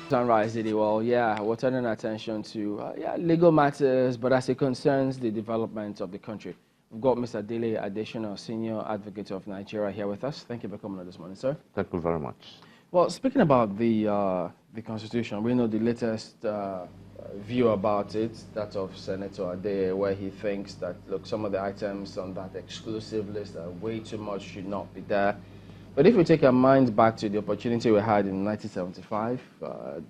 Sunrise City. Well, yeah, we're turning attention to legal matters, but as it concerns the development of the country. We've got Mr. Dele Additional, Senior Advocate of Nigeria, here with us. Thank you for coming on this morning, sir. Thank you very much. Well, speaking about the Constitution, we know the latest view about it, that of Senator Ade, where he thinks that, look, some of the items on that exclusive list are way too much, should not be there. But if we take our minds back to the opportunity we had in 1975,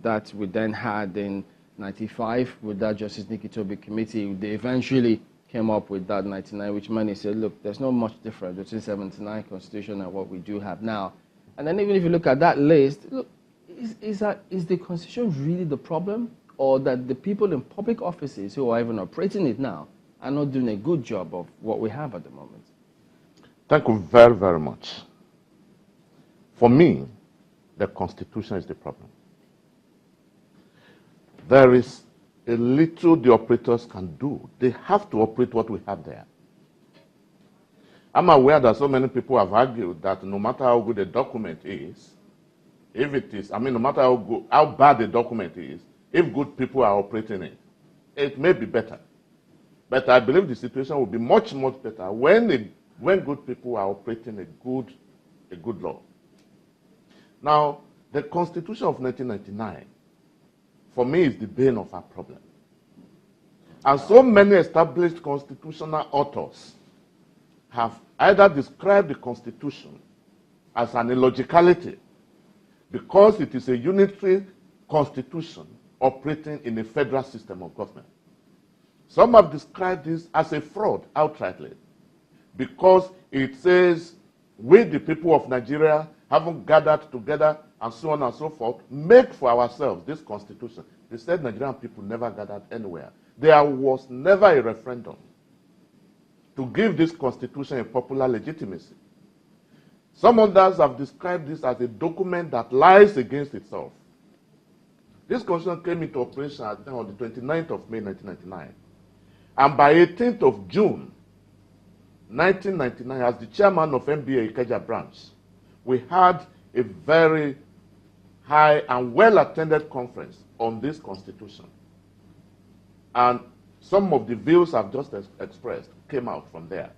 that we then had in 95 with that Justice Nikitobi committee, they eventually came up with that 99, which many said, look, there's not much difference between 79 Constitution and what we do have now. And then even if you look at that list, look, is the Constitution really the problem? Or that the people in public offices who are even operating it now are not doing a good job of what we have at the moment? Thank you very, very much. For me, the Constitution is the problem. There is a little the operators can do. They have to operate what we have there. I'm aware that so many people have argued that no matter how good a document is, if it is, no matter how bad the document is, if good people are operating it, it may be better. But I believe the situation will be much, much better when good people are operating a good law. Now, the Constitution of 1999, for me, is the bane of our problem. And so many established constitutional authors have either described the Constitution as an illogicality because it is a unitary constitution operating in a federal system of government. Some have described this as a fraud outrightly because it says we, the people of Nigeria, haven't gathered together and so on and so forth, make for ourselves this constitution. They said Nigerian people never gathered anywhere. There was never a referendum to give this constitution a popular legitimacy. Some others have described this as a document that lies against itself. This constitution came into operation on the 29th of May 1999. And by 18th of June 1999, as the chairman of MBA Ikeja branch, we had a very high and well-attended conference on this constitution. And some of the views I've just expressed came out from there.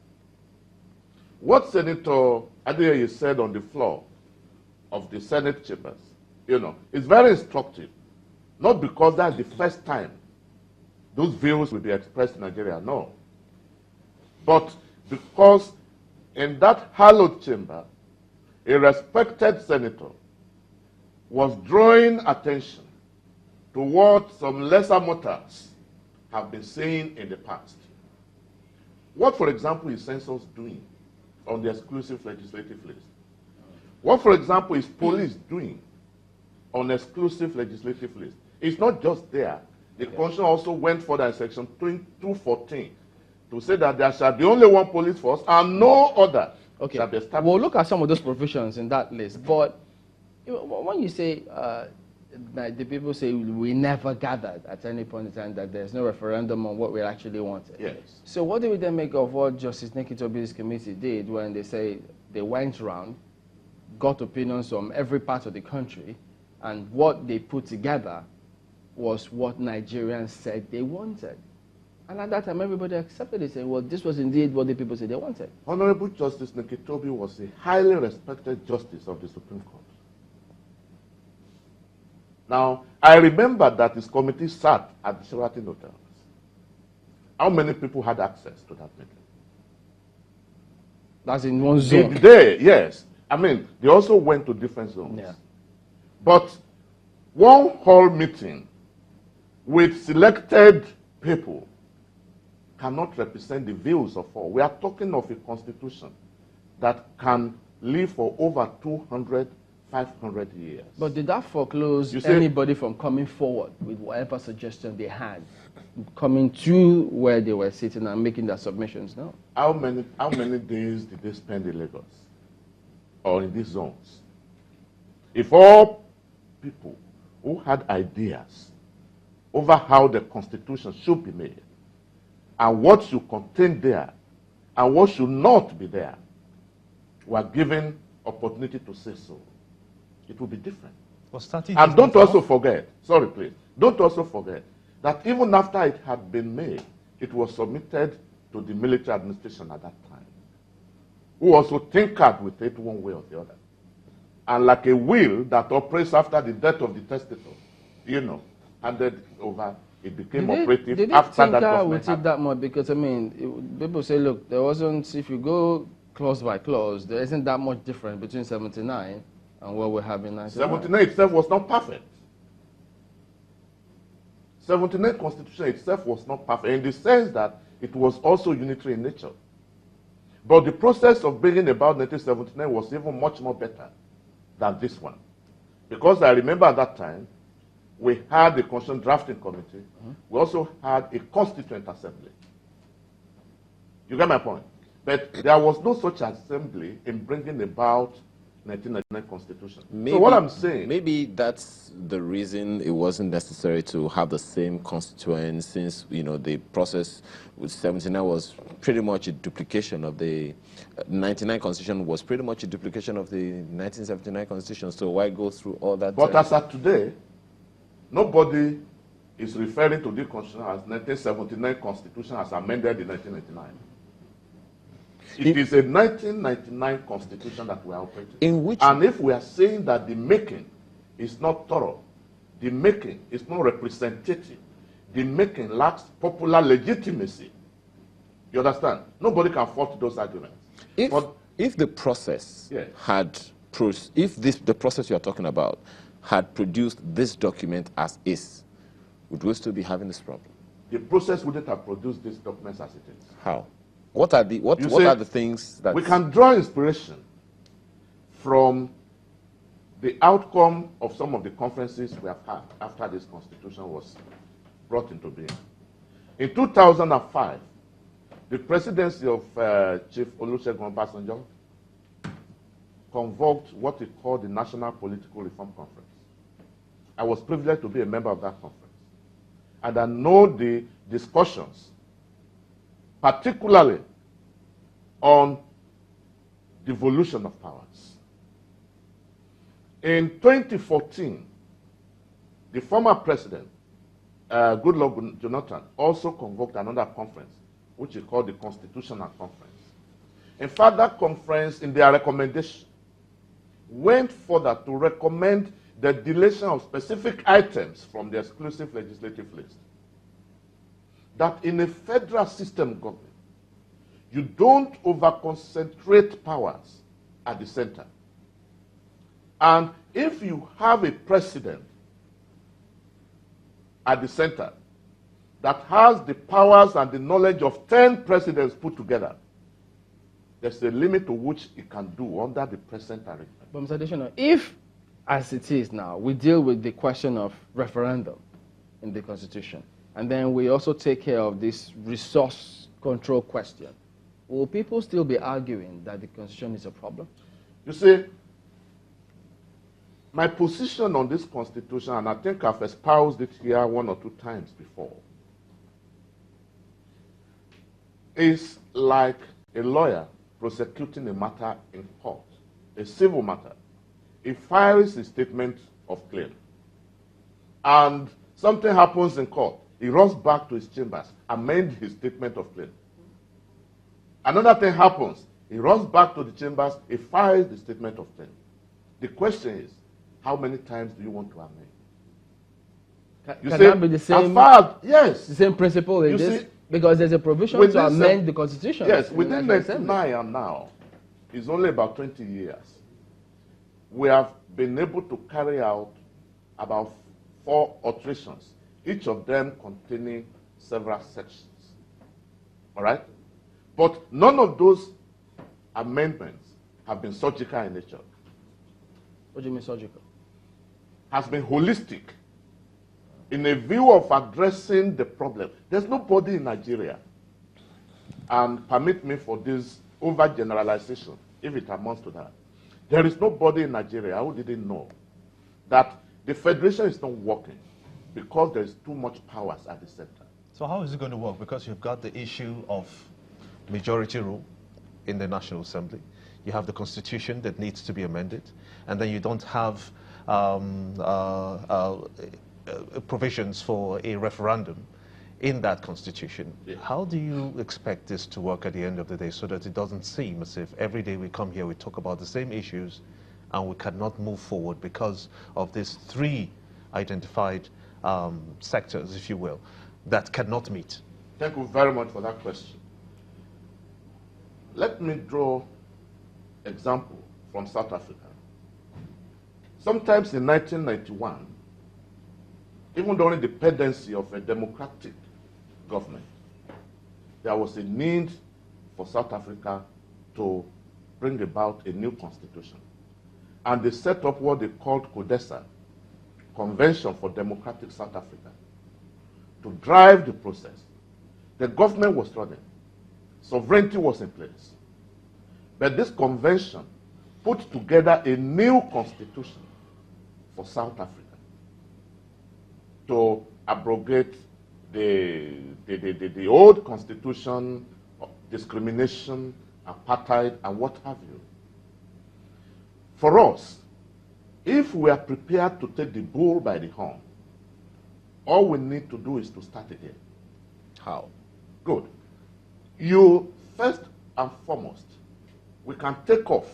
What Senator Adeyeye said on the floor of the Senate chambers, is very instructive. Not because that's the first time those views will be expressed in Nigeria, no. But because in that hallowed chamber, a respected senator was drawing attention to what some lesser mortals have been saying in the past. What, for example, is census doing on the exclusive legislative list? What, for example, is police doing on exclusive legislative list? It's not just there. The Constitution also went further in section 214 to say that there shall be only one police force and no other shall be established. We'll look at some of those provisions in that list. But when you say, the people say we never gathered at any point in time, that there's no referendum on what we actually wanted. Yes. So what do we then make of what Justice Nikitobi's committee did when they say they went around, got opinions from every part of the country, and what they put together was what Nigerians said they wanted? And at that time, everybody accepted it, saying, well, this was indeed what the people said they wanted. Honorable Justice Nikitobi was a highly respected justice of the Supreme Court. Now, I remember that his committee sat at the Sheraton Hotels. How many people had access to that meeting? That's in one zone. Yes. They also went to different zones. Yeah. But one hall meeting with selected people cannot represent the views of all. We are talking of a constitution that can live for over 200, 500 years. But did that foreclose anybody from coming forward with whatever suggestion they had, coming to where they were sitting and making their submissions? No. How many days did they spend in Lagos or in these zones? If all people who had ideas over how the constitution should be made and what should contain there and what should not be there were given opportunity to say so, it will be different. And don't also forget, sorry please, don't also forget that even after it had been made, it was submitted to the military administration at that time, who also tinkered with it one way or the other. And like a will that operates after the death of the testator, you know, handed over, it became operative after that government with it that much? Because, I mean, people say, look, there wasn't, if you go clause by clause, there isn't that much difference between 79 and what we have in 99. 79 itself was not perfect. 79 Constitution itself was not perfect in the sense that it was also unitary in nature. But the process of bringing about 1979 was even much more better than this one. Because I remember at that time, we had the Constitution Drafting Committee. We also had a Constituent Assembly. You get my point? But there was no such assembly in bringing about 1999 Constitution. Maybe, so what I'm saying... Maybe that's the reason it wasn't necessary to have the same constituent, since, you know, the process with 79 was pretty much a duplication of the 99 Constitution was pretty much a duplication of the 1979 Constitution. So why go through all that? But as of today, nobody is referring to the Constitution as 1979 Constitution as amended in 1999. It is a 1999 Constitution that we are operating. And if we are saying that the making is not thorough, the making is not representative, the making lacks popular legitimacy, you understand? Nobody can fault those arguments. If the process had, the process you are talking about had produced this document as is, would we still be having this problem? The process wouldn't have produced these documents as it is. How? What are the things that... We can draw inspiration from the outcome of some of the conferences we have had after this Constitution was brought into being. In 2005, the presidency of Chief Olusegun Obasanjo convoked what he called the National Political Reform Conference. I was privileged to be a member of that conference. And I know the discussions, particularly on devolution of powers. In 2014, the former president, Goodluck Jonathan, also convoked another conference, which he called the Constitutional Conference. In fact, that conference, in their recommendation, went further to recommend the deletion of specific items from the exclusive legislative list. That in a federal system government, you don't over-concentrate powers at the center. And if you have a president at the center that has the powers and the knowledge of 10 presidents put together, there's a limit to which it can do under the present arrangement. But Mr. Additional, if, as it is now, we deal with the question of referendum in the Constitution, and then we also take care of this resource control question, will people still be arguing that the Constitution is a problem? You see, my position on this Constitution, and I think I've espoused it here one or two times before, is like a lawyer prosecuting a matter in court, a civil matter. He files a statement of claim, and something happens in court. He runs back to his chambers, amend his statement of claim. Another thing happens. He runs back to the chambers, he files the statement of claim. The question is, how many times do you want to amend? Can that be the same? Yes. The same principle in this? Because there's a provision to amend the Constitution. Yes, within 99 and now, it's only about 20 years. We have been able to carry out about 4 alterations, each of them containing several sections. All right? But none of those amendments have been surgical in nature. What do you mean surgical? Has been holistic in a view of addressing the problem. There's nobody in Nigeria, and permit me for this overgeneralization, if it amounts to that. There is nobody in Nigeria who didn't know that the federation is not working because there is too much powers at the center. So how is it going to work? Because you've got the issue of majority rule in the National Assembly. You have the Constitution that needs to be amended, and then you don't have provisions for a referendum in that Constitution. Yeah. How do you expect this to work at the end of the day so that it doesn't seem as if every day we come here, we talk about the same issues and we cannot move forward because of these three identified sectors, if you will, that cannot meet? Thank you very much for that question. Let me draw example from South Africa. Sometimes in 1991, even during the pendency of a democratic government, there was a need for South Africa to bring about a new constitution. And they set up what they called CODESA, Convention for Democratic South Africa, to drive the process. The government was running. Sovereignty was in place. But this convention put together a new constitution for South Africa to abrogate the old constitution of discrimination, apartheid, and what have you. For us, if we are prepared to take the bull by the horn, all we need to do is to start again. How? Good. You, first and foremost, we can take off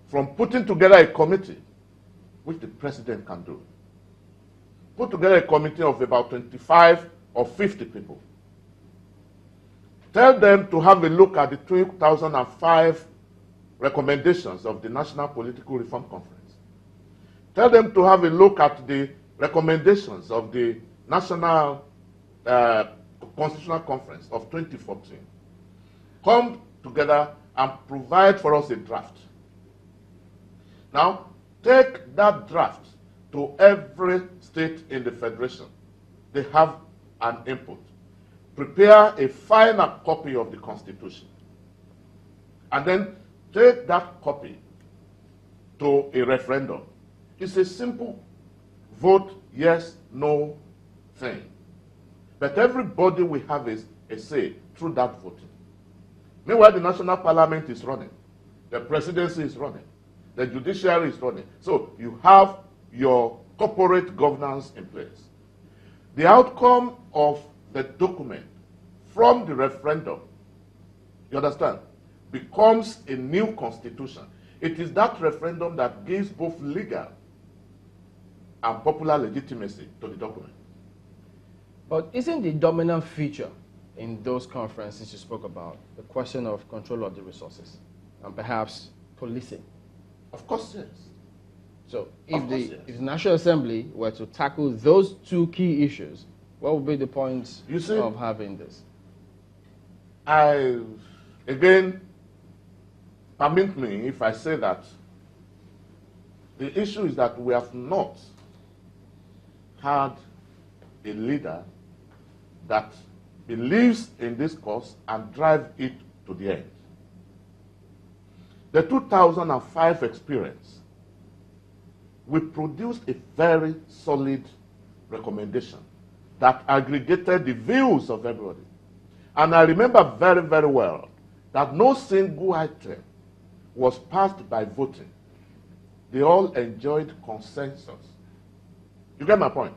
from putting together a committee, which the president can do. Put together a committee of about 25 or 50 people. Tell them to have a look at the 2005 recommendations of the National Political Reform Conference. Tell them to have a look at the recommendations of the National Constitutional Conference of 2014. Come together and provide for us a draft. Now, take that draft to every state in the Federation. They have an input. Prepare a final copy of the Constitution. And then take that copy to a referendum. It's a simple vote, yes, no thing. But everybody will have a say through that voting. Meanwhile, the National Parliament is running. The presidency is running. The judiciary is running. So you have your corporate governance in place. The outcome of the document from the referendum, you understand, becomes a new constitution. It is that referendum that gives both legal and popular legitimacy to the document. But isn't the dominant feature in those conferences you spoke about the question of control of the resources and perhaps policing? Of course, yes. So if the National Assembly were to tackle those two key issues, what would be the point of having this? Again, permit me if I say that the issue is that we have not had a leader that believes in this cause and drive it to the end. The 2005 experience, we produced a very solid recommendation that aggregated the views of everybody. And I remember very, very well that no single item was passed by voting. They all enjoyed consensus. You get my point?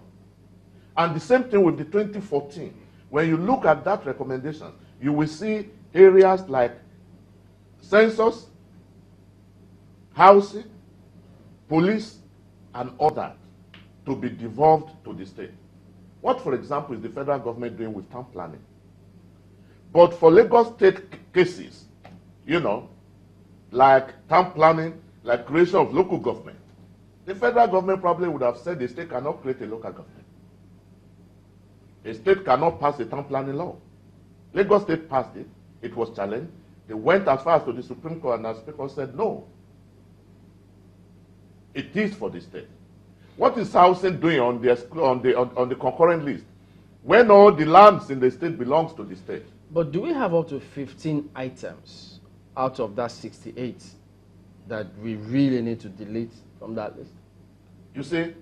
And the same thing with the 2014. When you look at that recommendation, you will see areas like census, housing, police, and all that to be devolved to the state. What, for example, is the federal government doing with town planning? But for Lagos state cases, you know, like town planning, like creation of local government, the federal government probably would have said the state cannot create a local government. A state cannot pass a town planning law. Lagos state passed it. It was challenged. They went as far as to the Supreme Court, and the Supreme Court said no. It is for the state. What is housing doing on the concurrent list when all the lands in the state belongs to the state? But do we have up to 15 items out of that 68 that we really need to delete from that list? You see,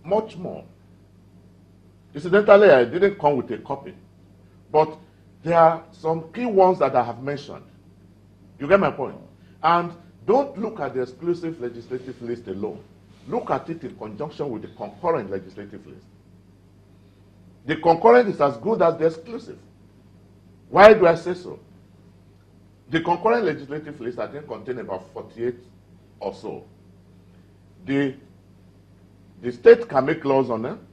much more. Incidentally, I didn't come with a copy, but there are some key ones that I have mentioned You get my point? And don't look at the exclusive legislative list alone. Look at it in conjunction with the concurrent legislative list. The concurrent is as good as the exclusive. Why do I say so? The concurrent legislative list, I think, contains about 48 or so. The state can make laws on them.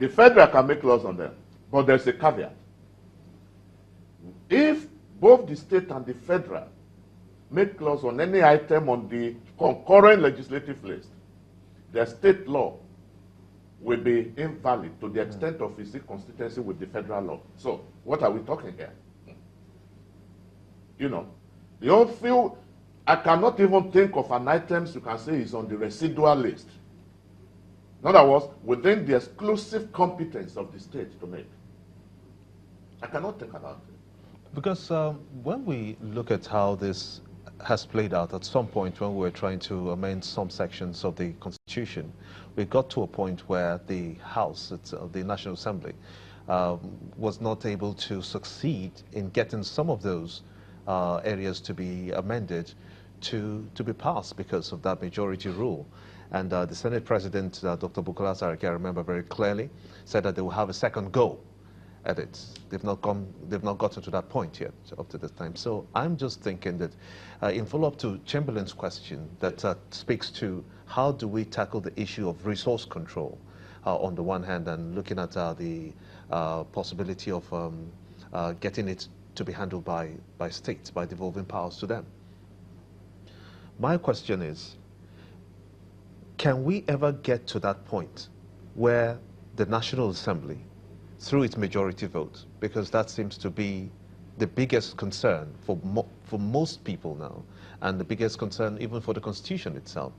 The federal can make laws on them. But there's a caveat. If both the state and the federal make laws on any item on the concurrent legislative list, the state law will be invalid to the extent of its inconsistency with the federal law. So, what are we talking here? You know, you don't feel, I cannot even think of an item you can say is on the residual list. In other words, within the exclusive competence of the state to make. I cannot think about it. Because when we look at how this has played out, at some point when we were trying to amend some sections of the Constitution, we got to a point where the House, the National Assembly, was not able to succeed in getting some of those areas to be amended to be passed because of that majority rule. And the Senate President, Dr. Bukola Saraki, I remember very clearly, said that they will have a second go at it. They've not gotten to that point yet up to this time. So I'm just thinking that in follow-up to Chamberlain's question that speaks to how do we tackle the issue of resource control on the one hand, and looking at the possibility of getting it to be handled by states, by devolving powers to them. My question is, can we ever get to that point where the National Assembly, through its majority vote, because that seems to be the biggest concern for most people now, and the biggest concern even for the Constitution itself,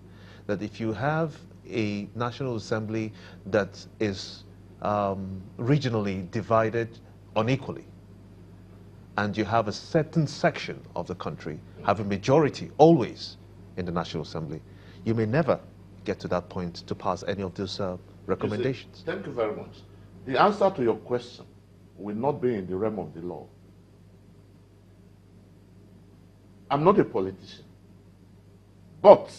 that if you have a National Assembly that is regionally divided unequally, and you have a certain section of the country have a majority always in the National Assembly, you may never get to that point to pass any of those recommendations. Thank you very much. The answer to your question will not be in the realm of the law. I'm not a politician, but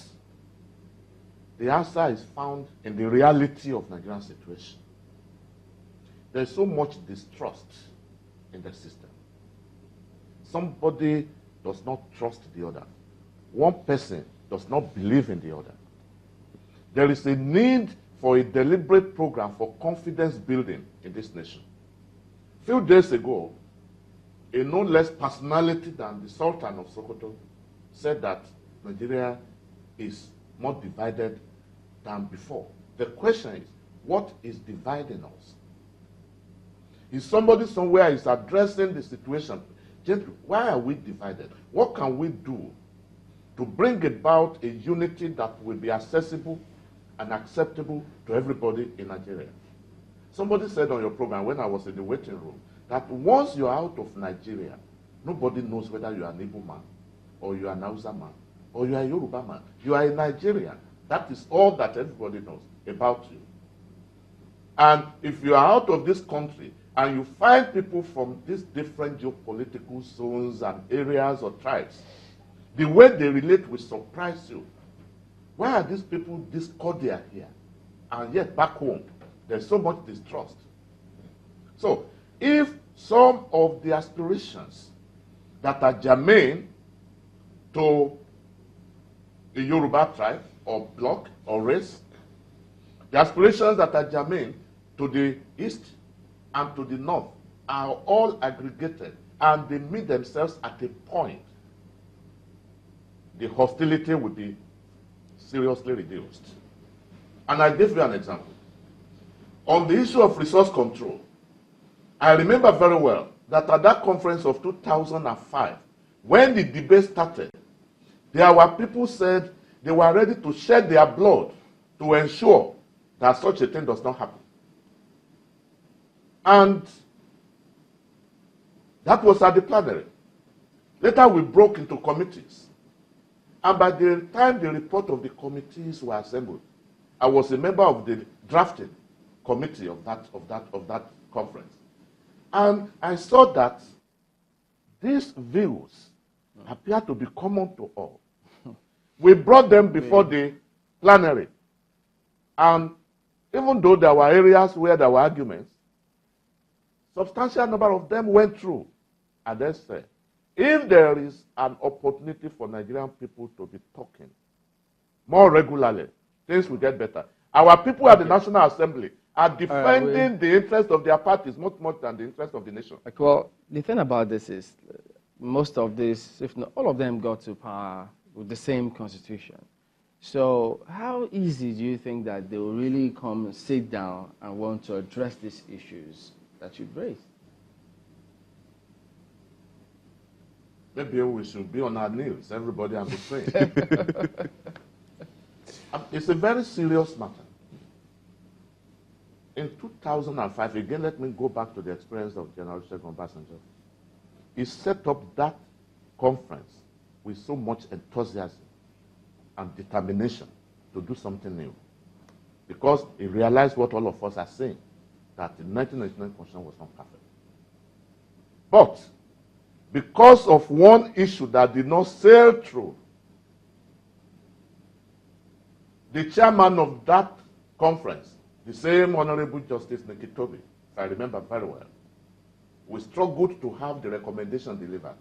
the answer is found in the reality of Nigerian situation. There's so much distrust in the system. Somebody does not trust the other. One person does not believe in the other. There is a need for a deliberate program for confidence building in this nation. A few days ago, a no less personality than the Sultan of Sokoto said that Nigeria is more divided than before. The question is, what is dividing us? Is somebody somewhere is addressing the situation? Gentlemen, why are we divided? What can we do to bring about a unity that will be accessible and acceptable to everybody in Nigeria? Somebody said on your program when I was in the waiting room that once you're out of Nigeria, nobody knows whether you are an Igbo man, or you are an Hausa man, or you are a Yoruba man. You are a Nigerian. That is all that everybody knows about you. And if you are out of this country and you find people from these different geopolitical zones and areas or tribes, the way they relate will surprise you. Why are these people this cordial here? And yet back home, there's so much distrust. So, if some of the aspirations that are germane to the Yoruba tribe or bloc or race, the aspirations that are germane to the east and to the north are all aggregated and they meet themselves at a point, the hostility will be seriously reduced. And I give you an example. On the issue of resource control, I remember very well that at that conference of 2005, when the debate started, there were people said they were ready to shed their blood to ensure that such a thing does not happen. And that was at the plenary. Later we broke into committees. And by the time the report of the committees were assembled, I was a member of the drafting committee of that conference. And I saw that these views appear to be common to all. We brought them before the plenary. And even though there were areas where there were arguments, substantial number of them went through. And they said, if there is an opportunity for Nigerian people to be talking more regularly, things will get better. Our people at the National Assembly are defending the interest of their parties much more than the interest of the nation. Well, the thing about this is most of this, if not all of them, got to power with the same constitution. So how easy do you think that they will really come and sit down and want to address these issues that you've raised? Maybe we should be on our knees, everybody, and be praying. It's a very serious matter. In 2005, again, let me go back to the experience of General Olusegun Obasanjo. He set up that conference with so much enthusiasm and determination to do something new. Because he realized what all of us are saying, that the 1999 Constitution was not perfect. But because of one issue that did not sail through, the chairman of that conference, the same Honorable Justice Nikitobi, if I remember very well, we struggled to have the recommendation delivered.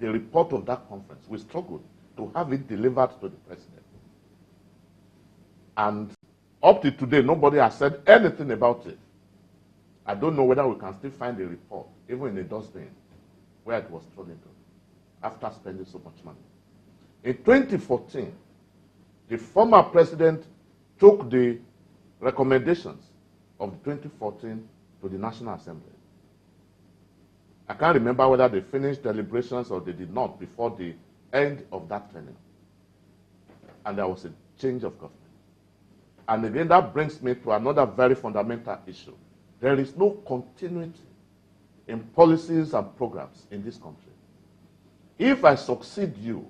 The report of that conference, we struggled to have it delivered to the president. And up to today, nobody has said anything about it. I don't know whether we can still find a report, even in a dustbin, where it was thrown into, after spending so much money. In 2014, the former president took the recommendations of 2014 to the National Assembly. I can't remember whether they finished deliberations or they did not before the end of that tenure. And there was a change of government. And again, that brings me to another very fundamental issue. There is no continuity in policies and programs in this country. If I succeed you,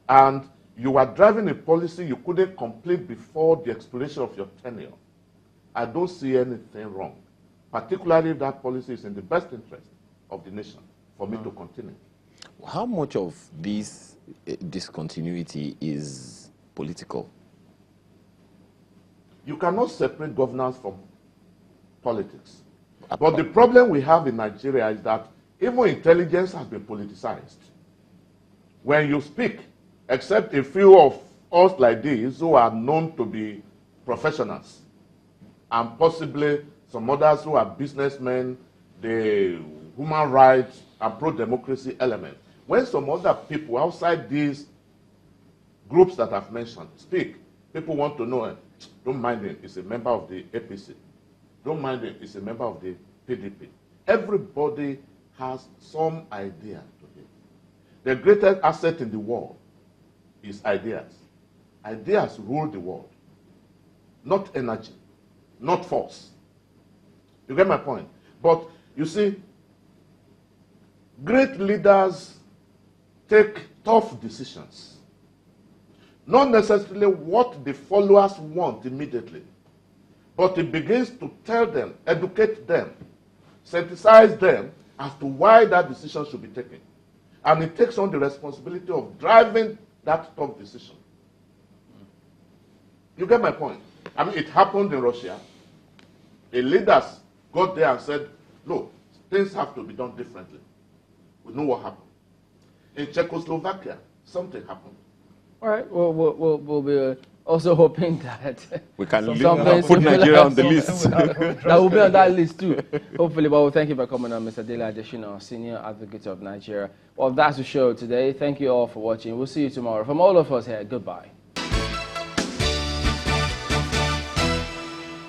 and you are driving a policy you couldn't complete before the expiration of your tenure, I don't see anything wrong, particularly if that policy is in the best interest of the nation, for me to continue. How much of this discontinuity is political? You cannot separate governance from politics. But the problem we have in Nigeria is that even intelligence has been politicized. When you speak, except a few of us like these who are known to be professionals, and possibly some others who are businessmen, the human rights and pro-democracy element, when some other people outside these groups that I've mentioned speak, people want to know, don't mind him, he's a member of the APC. Don't mind him, he's a member of the PDP. Everybody has some idea to it. The greatest asset in the world is ideas. Ideas rule the world, not energy, not force. You get my point? But you see, great leaders take tough decisions. Not necessarily what the followers want immediately, but it begins to tell them, educate them, sensitize them as to why that decision should be taken. And it takes on the responsibility of driving that tough decision. You get my point? I mean, it happened in Russia. The leaders got there and said, look, things have to be done differently. We know what happened. In Czechoslovakia, something happened. All right, we'll be also hoping that we can put Nigeria on the list. That will be on that list too. Hopefully, but thank you for coming on, Mr. Dele Adesina, Senior Advocate of Nigeria. Well, that's the show today. Thank you all for watching. We'll see you tomorrow. From all of us here, goodbye.